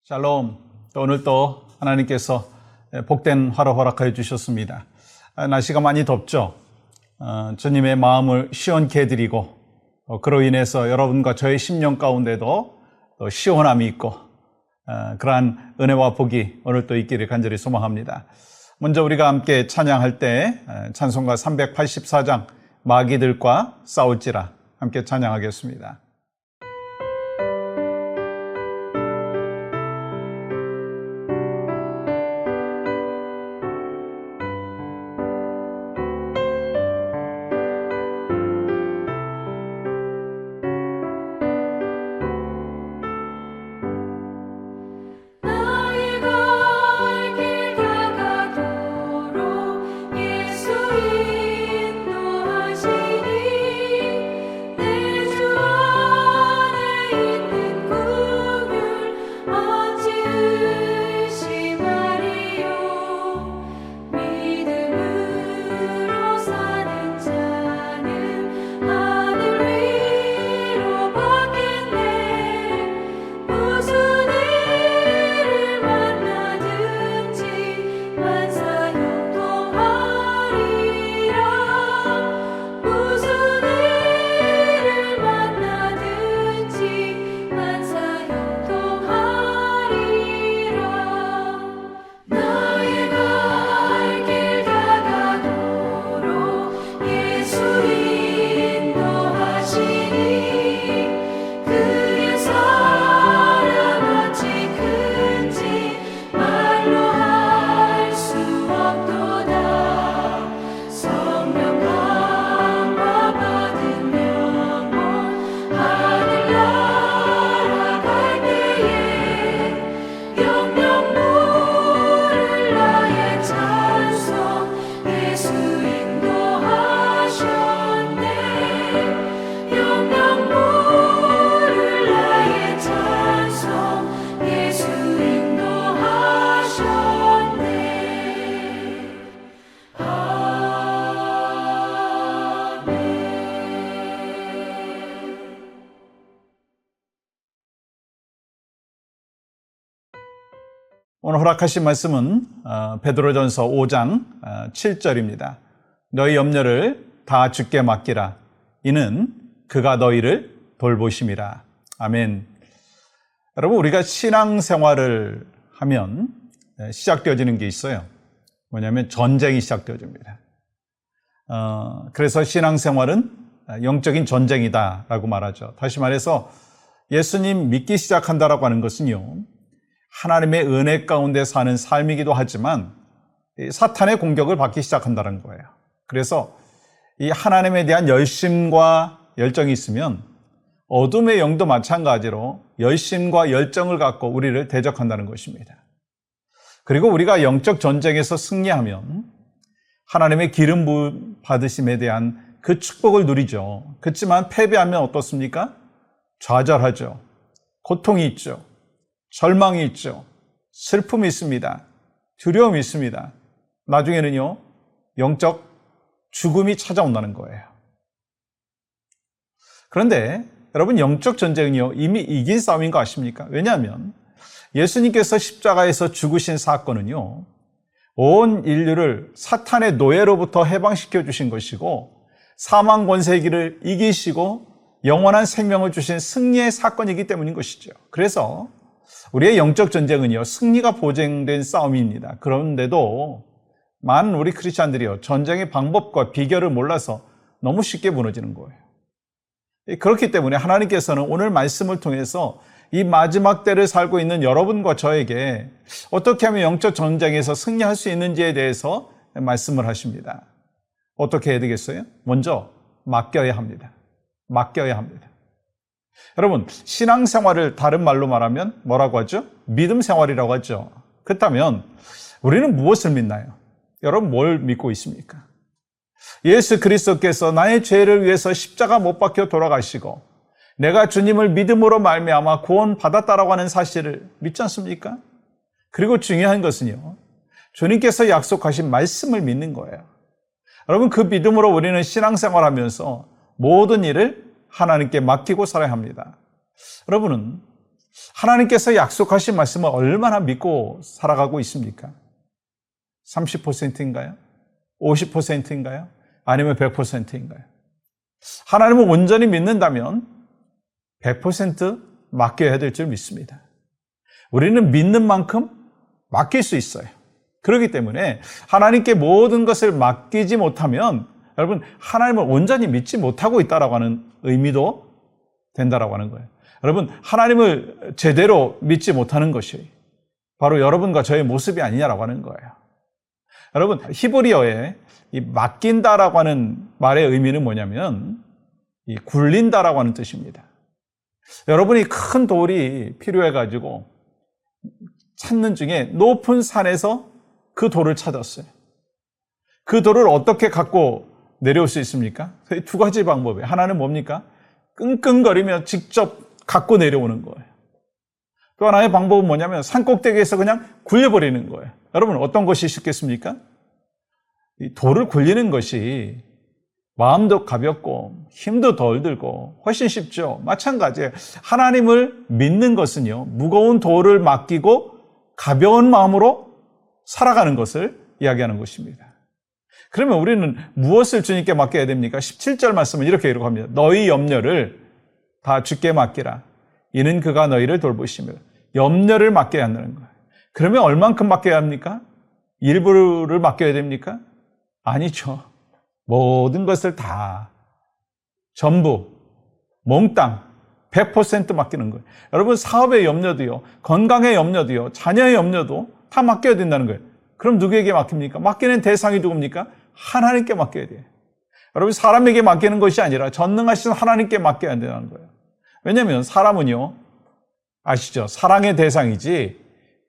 샬롬. 오늘 또 하나님께서 복된 하루 허락하여 주셨습니다. 날씨가 많이 덥죠. 주님의 마음을 시원케 해드리고 그로 인해서 여러분과 저의 심령 가운데도 또 시원함이 있고 그러한 은혜와 복이 오늘 또 있기를 간절히 소망합니다. 먼저 우리가 함께 찬양할 때 찬송가 384장 마귀들과 싸울지라 함께 찬양하겠습니다. 오늘 허락하신 말씀은 베드로전서 5장 7절입니다. 너희 염려를 다 주께 맡기라. 이는 그가 너희를 돌보심이라. 아멘. 여러분, 우리가 신앙생활을 하면 시작되어지는 게 있어요. 뭐냐면 전쟁이 시작되어집니다. 그래서 신앙생활은 영적인 전쟁이다라고 말하죠. 다시 말해서 예수님 믿기 시작한다라고 하는 것은요, 하나님의 은혜 가운데 사는 삶이기도 하지만 사탄의 공격을 받기 시작한다는 거예요. 그래서 이 하나님에 대한 열심과 열정이 있으면 어둠의 영도 마찬가지로 열심과 열정을 갖고 우리를 대적한다는 것입니다. 그리고 우리가 영적 전쟁에서 승리하면 하나님의 기름 부음 받으심에 대한 그 축복을 누리죠. 그렇지만 패배하면 어떻습니까? 좌절하죠. 고통이 있죠. 절망이 있죠. 슬픔이 있습니다. 두려움이 있습니다. 나중에는요, 영적 죽음이 찾아온다는 거예요. 그런데 여러분, 영적 전쟁은요, 이미 이긴 싸움인 거 아십니까? 왜냐하면 예수님께서 십자가에서 죽으신 사건은요, 온 인류를 사탄의 노예로부터 해방시켜 주신 것이고 사망 권세기를 이기시고 영원한 생명을 주신 승리의 사건이기 때문인 것이죠. 그래서 우리의 영적 전쟁은요, 승리가 보장된 싸움입니다. 그런데도 많은 우리 크리스찬들이요, 전쟁의 방법과 비결을 몰라서 너무 쉽게 무너지는 거예요. 그렇기 때문에 하나님께서는 오늘 말씀을 통해서 이 마지막 때를 살고 있는 여러분과 저에게 어떻게 하면 영적 전쟁에서 승리할 수 있는지에 대해서 말씀을 하십니다. 어떻게 해야 되겠어요? 먼저 맡겨야 합니다. 맡겨야 합니다. 여러분, 신앙생활을 다른 말로 말하면 뭐라고 하죠? 믿음 생활이라고 하죠. 그렇다면 우리는 무엇을 믿나요? 여러분, 뭘 믿고 있습니까? 예수 그리스도께서 나의 죄를 위해서 십자가 못 박혀 돌아가시고 내가 주님을 믿음으로 말미암아 구원받았다라고 하는 사실을 믿지 않습니까? 그리고 중요한 것은요, 주님께서 약속하신 말씀을 믿는 거예요. 여러분, 그 믿음으로 우리는 신앙생활하면서 모든 일을 하나님께 맡기고 살아야 합니다. 여러분은 하나님께서 약속하신 말씀을 얼마나 믿고 살아가고 있습니까? 30%인가요? 50%인가요? 아니면 100%인가요? 하나님을 온전히 믿는다면 100% 맡겨야 될 줄 믿습니다. 우리는 믿는 만큼 맡길 수 있어요. 그렇기 때문에 하나님께 모든 것을 맡기지 못하면 여러분 하나님을 온전히 믿지 못하고 있다라고 하는 의미도 된다라고 하는 거예요. 여러분 하나님을 제대로 믿지 못하는 것이 바로 여러분과 저의 모습이 아니냐라고 하는 거예요. 여러분 히브리어에 이 맡긴다라고 하는 말의 의미는 뭐냐면 이 굴린다라고 하는 뜻입니다. 여러분이 큰 돌이 필요해가지고 찾는 중에 높은 산에서 그 돌을 찾았어요. 그 돌을 어떻게 갖고 내려올 수 있습니까? 두 가지 방법이에요. 하나는 뭡니까? 끙끙거리며 직접 갖고 내려오는 거예요. 또 하나의 방법은 뭐냐면 산꼭대기에서 그냥 굴려버리는 거예요. 여러분 어떤 것이 쉽겠습니까? 이 돌을 굴리는 것이 마음도 가볍고 힘도 덜 들고 훨씬 쉽죠. 마찬가지예요. 하나님을 믿는 것은요, 무거운 돌을 맡기고 가벼운 마음으로 살아가는 것을 이야기하는 것입니다. 그러면 우리는 무엇을 주님께 맡겨야 됩니까? 17절 말씀은 이렇게 기록합니다. 너희 염려를 다 주께 맡기라. 이는 그가 너희를 돌보시며 염려를 맡겨야 한다는 거예요. 그러면 얼만큼 맡겨야 합니까? 일부를 맡겨야 됩니까? 아니죠. 모든 것을 다 전부 몽땅 100% 맡기는 거예요. 여러분 사업의 염려도요, 건강의 염려도요, 자녀의 염려도 다 맡겨야 된다는 거예요. 그럼 누구에게 맡깁니까? 맡기는 대상이 누굽니까? 하나님께 맡겨야 돼요. 여러분 사람에게 맡기는 것이 아니라 전능하신 하나님께 맡겨야 된다는 거예요. 왜냐하면 사람은요, 아시죠? 사랑의 대상이지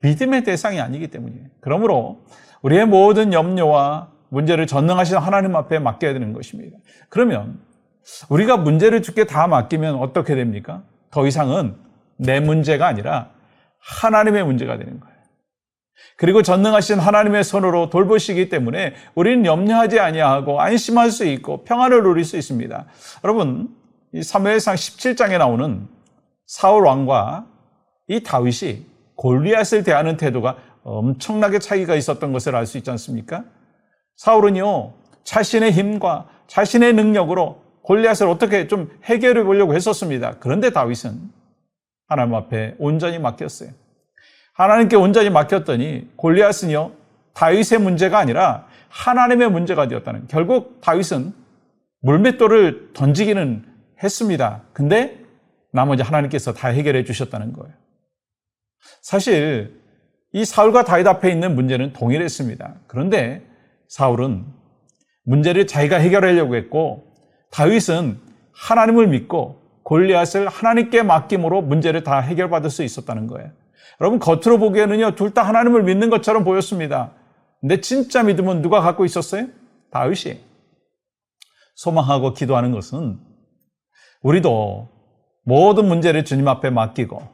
믿음의 대상이 아니기 때문이에요. 그러므로 우리의 모든 염려와 문제를 전능하신 하나님 앞에 맡겨야 되는 것입니다. 그러면 우리가 문제를 주께 다 맡기면 어떻게 됩니까? 더 이상은 내 문제가 아니라 하나님의 문제가 되는 거예요. 그리고 전능하신 하나님의 손으로 돌보시기 때문에 우리는 염려하지 아니하고 안심할 수 있고 평안을 누릴 수 있습니다. 여러분, 이 사무엘상 17장에 나오는 사울 왕과 이 다윗이 골리앗을 대하는 태도가 엄청나게 차이가 있었던 것을 알 수 있지 않습니까? 사울은요, 자신의 힘과 자신의 능력으로 골리앗을 어떻게 좀 해결해 보려고 했었습니다. 그런데 다윗은 하나님 앞에 온전히 맡겼어요. 하나님께 온전히 맡겼더니 골리앗은요, 다윗의 문제가 아니라 하나님의 문제가 되었다는, 결국 다윗은 물맷돌을 던지기는 했습니다. 근데 나머지 하나님께서 다 해결해 주셨다는 거예요. 사실 이 사울과 다윗 앞에 있는 문제는 동일했습니다. 그런데 사울은 문제를 자기가 해결하려고 했고 다윗은 하나님을 믿고 골리앗을 하나님께 맡김으로 문제를 다 해결받을 수 있었다는 거예요. 여러분 겉으로 보기에는요, 둘 다 하나님을 믿는 것처럼 보였습니다. 근데 진짜 믿음은 누가 갖고 있었어요? 다윗이. 소망하고 기도하는 것은 우리도 모든 문제를 주님 앞에 맡기고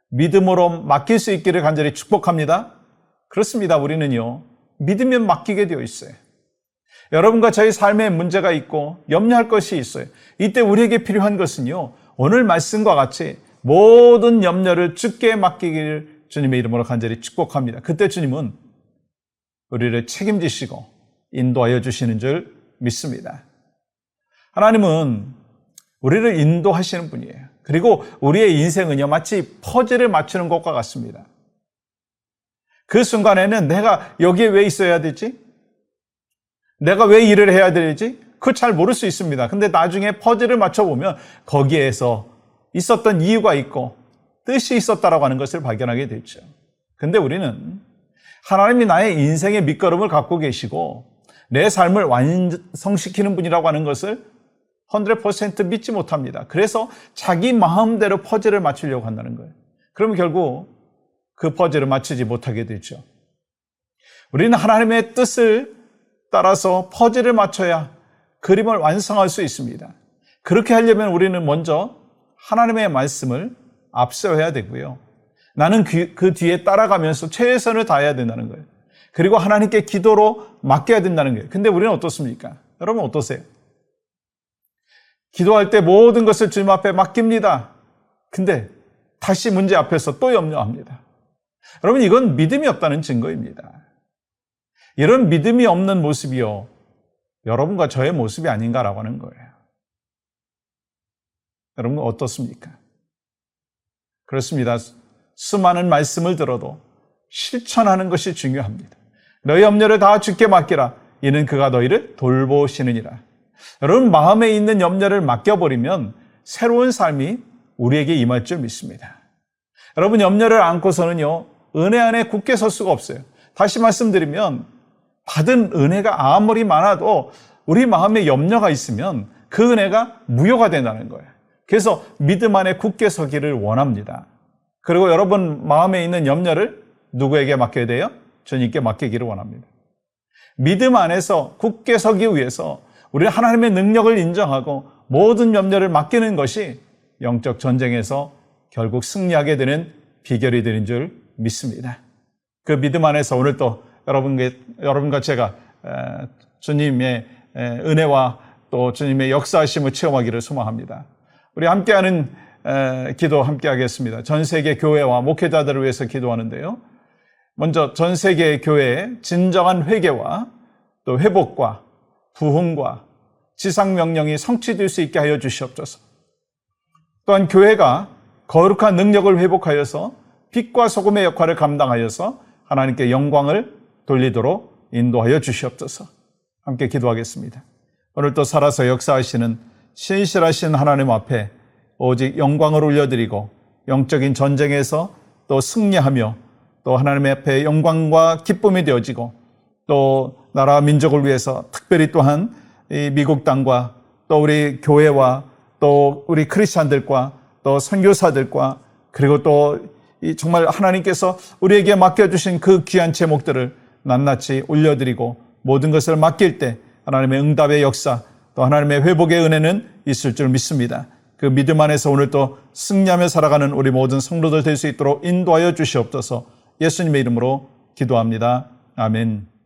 믿음으로 맡길 수 있기를 간절히 축복합니다. 그렇습니다. 우리는요, 믿으면 맡기게 되어 있어요. 여러분과 저희 삶에 문제가 있고 염려할 것이 있어요. 이때 우리에게 필요한 것은요, 오늘 말씀과 같이 모든 염려를 주께 맡기기를 주님의 이름으로 간절히 축복합니다. 그때 주님은 우리를 책임지시고 인도하여 주시는 줄 믿습니다. 하나님은 우리를 인도하시는 분이에요. 그리고 우리의 인생은요, 마치 퍼즐을 맞추는 것과 같습니다. 그 순간에는 내가 여기에 왜 있어야 되지? 내가 왜 일을 해야 되지? 그걸 잘 모를 수 있습니다. 근데 나중에 퍼즐을 맞춰보면 거기에서 있었던 이유가 있고 뜻이 있었다라고 하는 것을 발견하게 되죠. 근데 우리는 하나님이 나의 인생의 밑거름을 갖고 계시고 내 삶을 완성시키는 분이라고 하는 것을 100% 믿지 못합니다. 그래서 자기 마음대로 퍼즐을 맞추려고 한다는 거예요. 그러면 결국 그 퍼즐을 맞추지 못하게 되죠. 우리는 하나님의 뜻을 따라서 퍼즐을 맞춰야 그림을 완성할 수 있습니다. 그렇게 하려면 우리는 먼저 하나님의 말씀을 앞세워야 되고요. 나는 그 뒤에 따라가면서 최선을 다해야 된다는 거예요. 그리고 하나님께 기도로 맡겨야 된다는 거예요. 근데 우리는 어떻습니까? 여러분 어떠세요? 기도할 때 모든 것을 주님 앞에 맡깁니다. 근데 다시 문제 앞에서 또 염려합니다. 여러분, 이건 믿음이 없다는 증거입니다. 이런 믿음이 없는 모습이요, 여러분과 저의 모습이 아닌가라고 하는 거예요. 여러분 어떻습니까? 그렇습니다. 수많은 말씀을 들어도 실천하는 것이 중요합니다. 너희 염려를 다 주께 맡기라. 이는 그가 너희를 돌보시느니라. 여러분, 마음에 있는 염려를 맡겨버리면 새로운 삶이 우리에게 임할 줄 믿습니다. 여러분, 염려를 안고서는요, 은혜 안에 굳게 설 수가 없어요. 다시 말씀드리면 받은 은혜가 아무리 많아도 우리 마음에 염려가 있으면 그 은혜가 무효가 된다는 거예요. 그래서 믿음 안에 굳게 서기를 원합니다. 그리고 여러분 마음에 있는 염려를 누구에게 맡겨야 돼요? 주님께 맡기기를 원합니다. 믿음 안에서 굳게 서기 위해서 우리는 하나님의 능력을 인정하고 모든 염려를 맡기는 것이 영적 전쟁에서 결국 승리하게 되는 비결이 되는 줄 믿습니다. 그 믿음 안에서 오늘 또 여러분과 제가 주님의 은혜와 또 주님의 역사하심을 체험하기를 소망합니다. 우리 함께하는 기도 함께 하겠습니다. 전 세계 교회와 목회자들을 위해서 기도하는데요. 먼저 전 세계 교회의 진정한 회개와 또 회복과 부흥과 지상명령이 성취될 수 있게 하여 주시옵소서. 또한 교회가 거룩한 능력을 회복하여서 빛과 소금의 역할을 감당하여서 하나님께 영광을 돌리도록 인도하여 주시옵소서. 함께 기도하겠습니다. 오늘도 살아서 역사하시는 신실하신 하나님 앞에 오직 영광을 올려드리고 영적인 전쟁에서 또 승리하며 또 하나님 앞에 영광과 기쁨이 되어지고 또 나라와 민족을 위해서 특별히 또한 이 미국 땅과 또 우리 교회와 또 우리 크리스찬들과 또 선교사들과 그리고 또 정말 하나님께서 우리에게 맡겨주신 그 귀한 제목들을 낱낱이 올려드리고 모든 것을 맡길 때 하나님의 응답의 역사 또 하나님의 회복의 은혜는 있을 줄 믿습니다. 그 믿음 안에서 오늘 또 승리하며 살아가는 우리 모든 성도들 될 수 있도록 인도하여 주시옵소서. 예수님의 이름으로 기도합니다. 아멘.